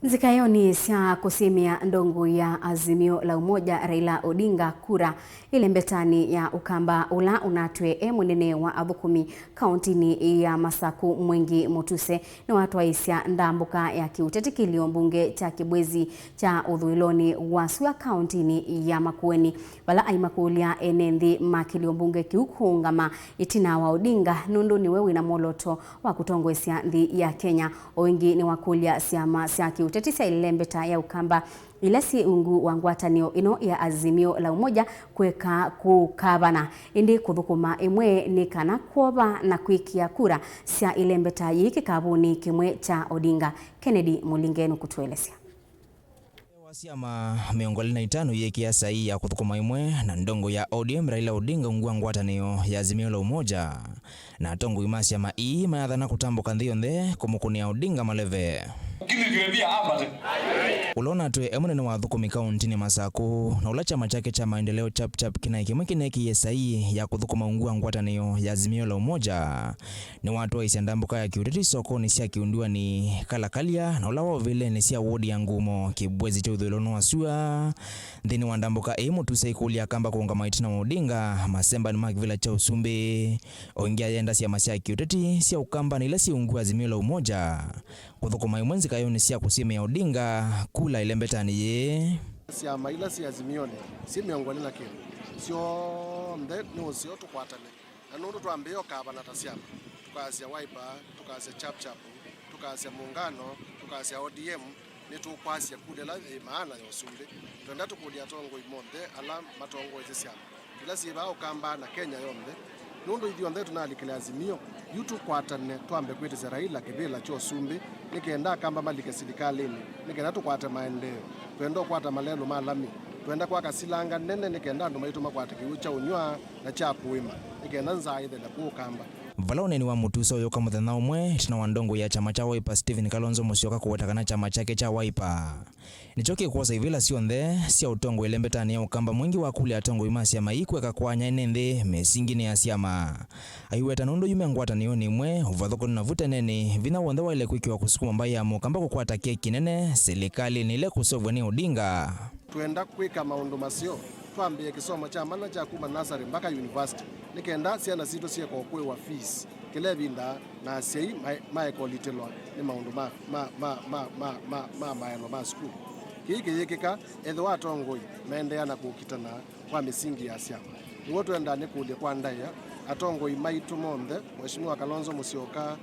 Nziakioni sya kusyimia Ndongoi ya Azimio La Umoja Raila Odinga kura ilembetani ya Ukamba ula unatwie munene wa athukumi kauntini ya Masaku Mwengi Mutuse niwatwaiisya ndambuka ya kiiuteti kiliombunge cha Kibwezi cha Uthuiloni wasua kauntini ya Makueni vala aimakulya enenthi kiliombunge kiu kuungama itina wa Odinga nundu niwe wina moloto wa kutongoesya nthi ya Kenya oingi ni wakulya syama sya kiiuteti sya ilembeta ya Ukamba ilasi ungu wa ngwatanio ino ya Azimio La Umoja kweka kukavana indi kuthukuma Imwe ni kana kuoba na kwikia kura sya ilembeta yiki kabuni kimwe cha Odinga. Kennedy Mulingeni kutuelezea. Siama miongo 5 yekia sahi ya kuthukuma Imwe na Ndongoi ya ODM Raila Odinga ungua ngwatanio ya Azimio La Umoja na tongo imasi ya mai mayathana kutambuka nthi yonthe kumukunia Odinga Maleve. Ulona twe munene wa athukumi kauntini Masaku na ula chama chake cha maendeleo chap kina kimwe kineki sahi ya kuthukuma ungua ngwatanio ya Azimio La Umoja niwatwaiisya ndambuka ya kiiuteti sokoni sya kiundua ni kalakalia na ula wovile ni sya wodi ya ngumo Kibwezi cha Uthuiloni wasua nthini wa ndambuka Mutuse ikulia kamba kuungama itina wa Odinga masemba ni makivila cha usumbi oingia yenda sya masya kiiuteti sya Ukamba na ila si ungua Azimio La Umoja kuthukuma Imwe Nziakioni sya kusyimia Odinga kula ilembetani ye sya maila sya Azimio si miongoni na kile sio mde ni usio tukwatane na nundu twambeo kaba na tasyama tukasya Wiper tukasya chap tukasya muungano tukasya ODM ni tukwasya kulela maana ya usumbi twenda tukulia tongo imonde ala matongo ezisyama ila siba Ukamba na Kenya yombe nundu ithio nthe tunalikile Azimio yutu kwatane twambe kwitisa Raila kibila cho sumbi nikenda kamba malike sirikalini nikenda tukwata maendeleo twenda kwata malelo malami twenda kwa kasilanga nene nikenda ndo maitu makwata kiucha unywa na cha kuima nikenda nzaithe na Ukamba vala uneni wa Mutuse uyoka muthenya umwe tina wa Ndongoi ya chama cha Wiper Stephen Kalonzo musyoka kuwetakana chama chake cha Wiper nichoki kuosa ivila sionthe sya utongo ilembetani ya Ukamba mwingi wa kule atongo imasi ya mai kweka kwanya enenthi mesingi ni ya syama aiweta nundu yume ngwatanio ni Imwe uvathokoni na vuta neni vina wonthe waile kwikiwa kusukuma mbai ya Ukamba kukwata keki nene serikali ni ile kusovwa ni Odinga twenda kwika maundu masio twambie kisomo cha mana cha kuma nasari mpaka university nikenda siana sito sie kwa kwe wa fees kile binda na sei maekolitelwa ni maundu ma school kiki yikika etho watongoi maendelea na kukitana kwa misingi ya syama niwo twenda ni kulia kwa ndaya atongoi maitu monde mheshimiwa Kalonzo Musyoka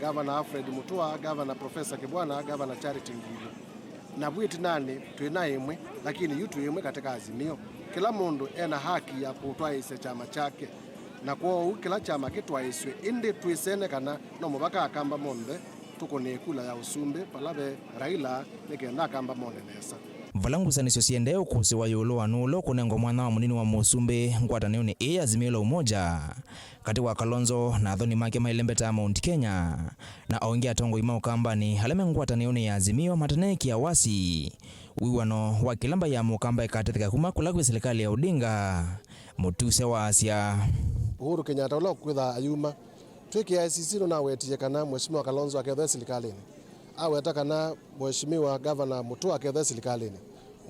Governor Alfred Mutua Governor Professor Kibwana Governor Charity Ngilo na bwiti nani twina Imwe lakini yutu Imwe katika Azimio kila mundu ena haki ya kutwaiisya chama chake na kwa kila chama kitwaiswe indi twisene kana no mubaka akamba monde tukone kula ya usumbi palave Raila nikenda akamba monde nesa valangusanisyo siendeo kusiwa yulo wanulo kunengo mwana wa munini wa musumbi ngwatanio ni Azimio La Umoja kati wa Kalonzo na athoni make mailembeta Mount Kenya na aongia tongo ima Ukamba ni haleme ngwatanio ni Azimio mataneki ya wasi wiwano wa kilamba ya Ukamba ikatetika kuma kulagwe serikali ya Odinga Mutuse wa Asia Uhuru Kenyatta ula kwitha ayuma twiki ya ICC na wetie kana mheshimiwa Kalonzo akethe serikalini aweta kana mheshimiwa Governor Mutua akethe serikalini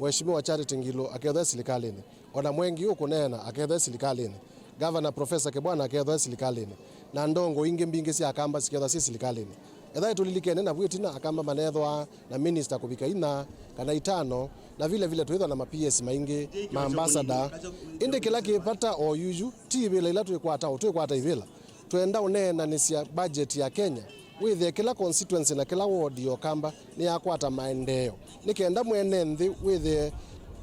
mheshimiwa Charity Ngilo akethe serikalini ona Mwengi ukunena akethe serikalini Governor Professor Kibwana akethe serikalini na ndongo ingi mbingi cia Akamba siketha serikalini etha tulilikene na bwitina Akamba manethwa na minister kubika ina kana itano na vile twithwa na ma-PS maingi ma-ambassador indi kila kipata o yuju tibila ila twikwata ivila twenda unena ni cia budget ya Kenya withe kila constituency na kila ward ya Ukamba ni yakwata maendeleo nikenda mwene nthi withe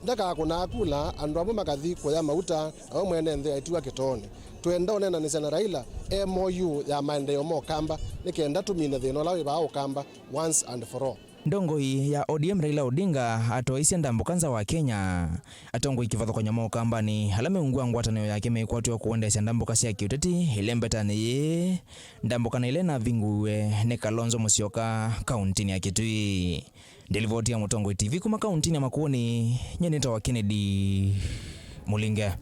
ndaka kuna kula andu amwe makathi kwa ya mauta au mwene nthi aitiwa kitoni twenda unena ni sana Raila MOU ya maendeleo mo Ukamba nikenda tumine thino lawe ba Ukamba once and for all Ndongoi ya ODM Raila Odinga atwaisya ndambukanza wa Kenya atongo ikivatho kwa nyama Ukamba ni halame ungua ngwatanio yake mekwatwa kuendesya ndambuka sya kiiuteti ilembetani ye ndambukana ile na vinguwe ni Kalonzo Musyoka kauntini ya Kitui Ndelivotia Ndongoi TV kuma kauntini ya Makueni nyeneta wa Kennedy Mulingeni.